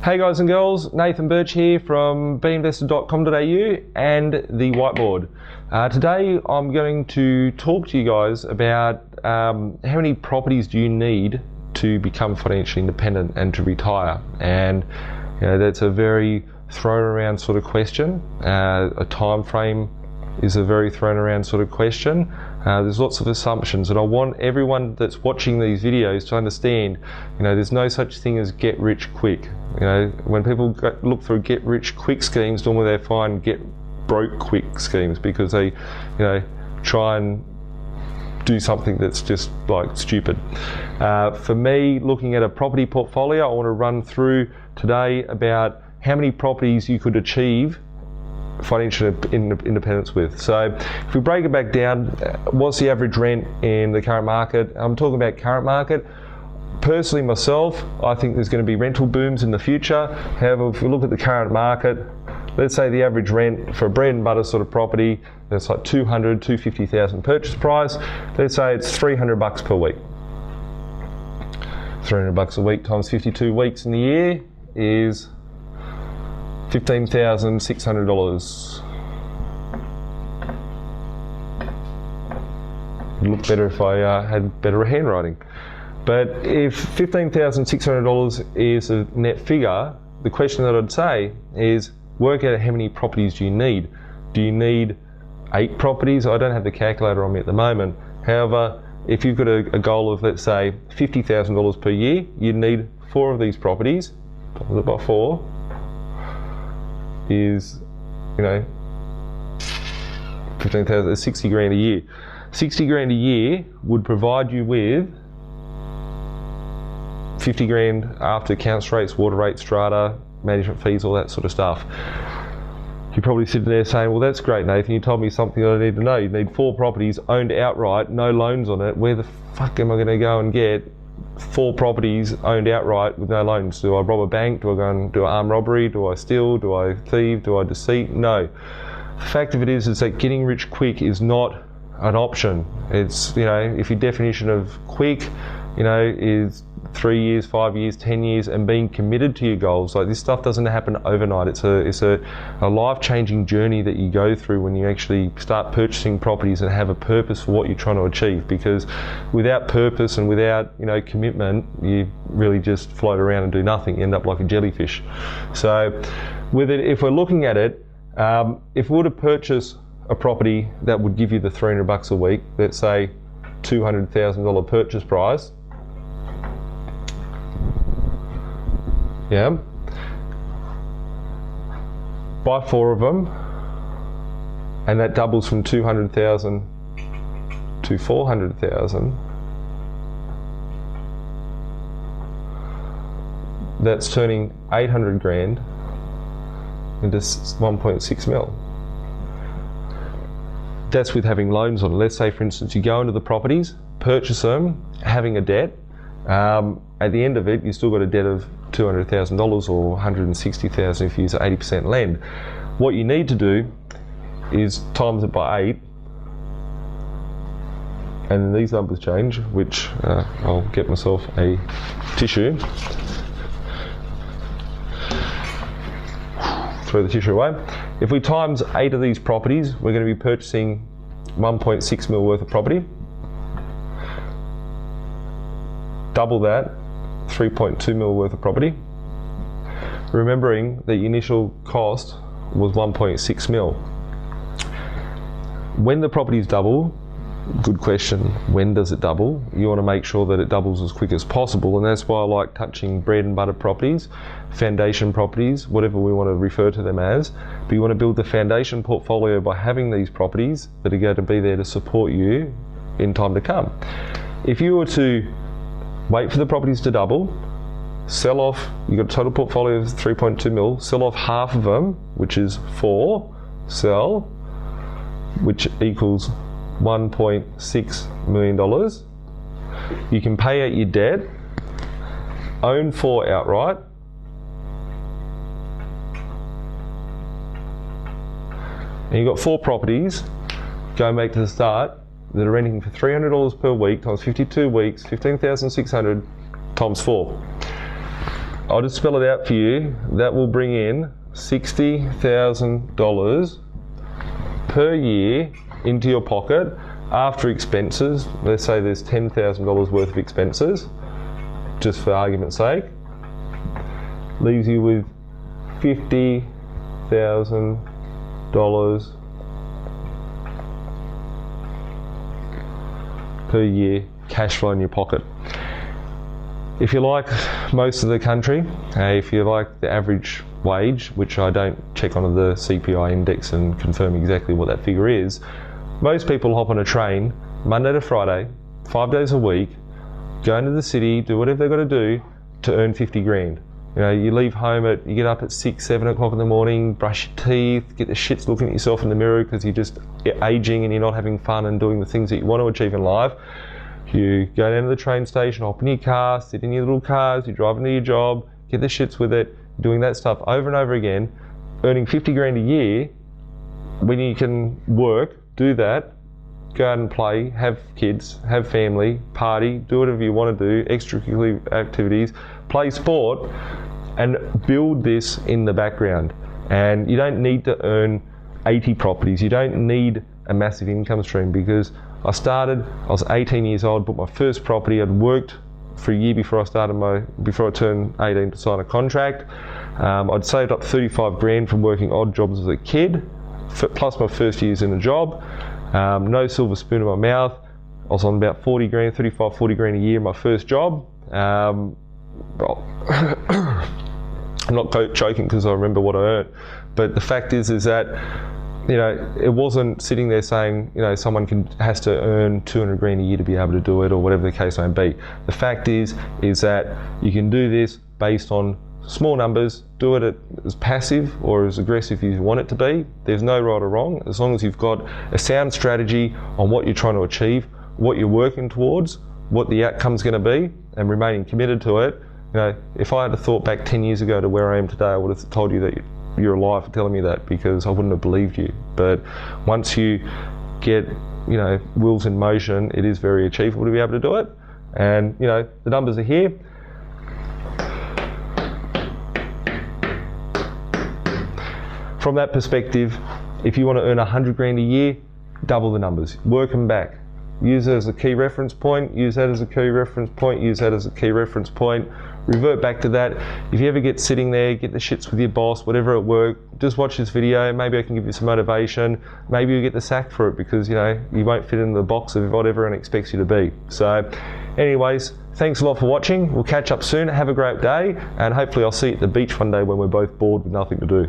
Hey guys and girls, Nathan Birch here from B.Invested.com.au and the whiteboard. Today I'm going to talk to you guys about how many properties do you need to become financially independent and to retire. And that's a very thrown around sort of question. A time frame is a very thrown around sort of question. There's lots of assumptions, and I want everyone that's watching these videos to understand, there's no such thing as get rich quick. When people look for get rich quick schemes, normally they find get broke quick schemes because they, try and do something that's just like stupid. For me, looking at a property portfolio, I want to run through today about how many properties you could achieve financial independence with. So if we break it back down, what's the average rent in the current market? I'm talking about current market. Personally myself, I think there's going to be rental booms in the future. However, if we look at the current market, let's say the average rent for a bread and butter sort of property, that's like 250,000 purchase price. Let's say it's $300 per week. $300 a week times 52 weeks in the year is $15,600. It'd look better if I had better handwriting. But if $15,600 is a net figure, the question that I'd say is work out how many properties do you need. Do you need 8 properties? I don't have the calculator on me at the moment. However, if you've got a goal of, let's say, $50,000 per year, you'd need 4 of these properties. Times it by 4 is, 15,000, 60 grand a year. 60 grand a year would provide you with 50 grand after council rates, water rates, strata, management fees, all that sort of stuff. You're probably sitting there saying, well, that's great, Nathan, you told me something that I need to know. You need 4 properties owned outright, no loans on it. Where the fuck am I going to go and get 4 properties owned outright with no loans? Do I rob a bank? Do I go and do an armed robbery? Do I steal? Do I thieve? Do I deceit? No. The fact of it is that getting rich quick is not an option. It's, if your definition of quick, is 3 years, 5 years, 10 years, and being committed to your goals. Like, this stuff doesn't happen overnight. It's a life-changing journey that you go through when you actually start purchasing properties and have a purpose for what you're trying to achieve. Because without purpose and without commitment, you really just float around and do nothing. You end up like a jellyfish. So with it, if we're looking at it, if we were to purchase a property that would give you the $300 a week, let's say $200,000 purchase price. Yeah. Buy 4 of them, and that doubles from 200,000 to 400,000. That's turning 800 grand into 1.6 mil. That's with having loans on it. Let's say, for instance, you go into the properties, purchase them, having a debt. At the end of it, you still got a debt of $200,000 or $160,000 if you use 80% lend. What you need to do is times it by 8, and these numbers change, which I'll get myself a tissue. Throw the tissue away. If we times 8 of these properties, we're going to be purchasing 1.6 mil worth of property. Double that, 3.2 mil worth of property. Remembering the initial cost was 1.6 mil. When the properties double, good question, when does it double? You want to make sure that it doubles as quick as possible, and that's why I like touching bread and butter properties, foundation properties, whatever we want to refer to them as. But you want to build the foundation portfolio by having these properties that are going to be there to support you in time to come. If you were to wait for the properties to double, sell off, you've got a total portfolio of 3.2 mil, sell off half of them, which is 4, sell, which equals $1.6 million. You can pay out your debt, own 4 outright, and you've got 4 properties, going back to the start, that are renting for $300 per week times 52 weeks, 15,600 times 4. I'll just spell it out for you. That will bring in $60,000 per year into your pocket after expenses. Let's say there's $10,000 worth of expenses, just for argument's sake. Leaves you with $50,000 per year cash flow in your pocket. If you like most of the country, if you like the average wage, which I don't check onto the CPI index and confirm exactly what that figure is, most people hop on a train Monday to Friday, 5 days a week, go into the city, do whatever they've got to do to earn 50 grand. You know, you leave home you get up at 6, 7 o'clock in the morning, brush your teeth, get the shits looking at yourself in the mirror because you're just aging and you're not having fun and doing the things that you want to achieve in life. You go down to the train station, hop in your car, sit in your little cars, you drive into your job, get the shits with it, doing that stuff over and over again, earning 50 grand a year when you can work, do that, go out and play, have kids, have family, party, do whatever you want to do, extracurricular activities, play sport, and build this in the background. And you don't need to earn 80 properties. You don't need a massive income stream, because I was 18 years old, bought my first property. I'd worked for a year before I turned 18 to sign a contract. I'd saved up 35 grand from working odd jobs as a kid, plus my first years in a job. No silver spoon in my mouth. I was on about 40 grand, 35, 40 grand a year in my first job. I'm not joking because I remember what I earned. But the fact is that, you know, it wasn't sitting there saying, you know, someone has to earn 200 grand a year to be able to do it, or whatever the case may be. The fact is that you can do this based on small numbers, do it as passive or as aggressive as you want it to be. There's no right or wrong, as long as you've got a sound strategy on what you're trying to achieve, what you're working towards, what the outcome's going to be, and remaining committed to it. You know, if I had thought back 10 years ago to where I am today, I would have told you that you're alive for telling me that, because I wouldn't have believed you. But once you get, you know, wheels in motion, it is very achievable to be able to do it. And, you know, the numbers are here. From that perspective, if you want to earn 100 grand a year, double the numbers, work them back. Use that as a key reference point, use that as a key reference point, use that as a key reference point, revert back to that. If you ever get sitting there, get the shits with your boss, whatever at work, just watch this video, maybe I can give you some motivation, maybe you'll get the sack for it, because, you know, you won't fit in the box of what everyone expects you to be. So anyways, thanks a lot for watching. We'll catch up soon, have a great day, and hopefully I'll see you at the beach one day when we're both bored with nothing to do.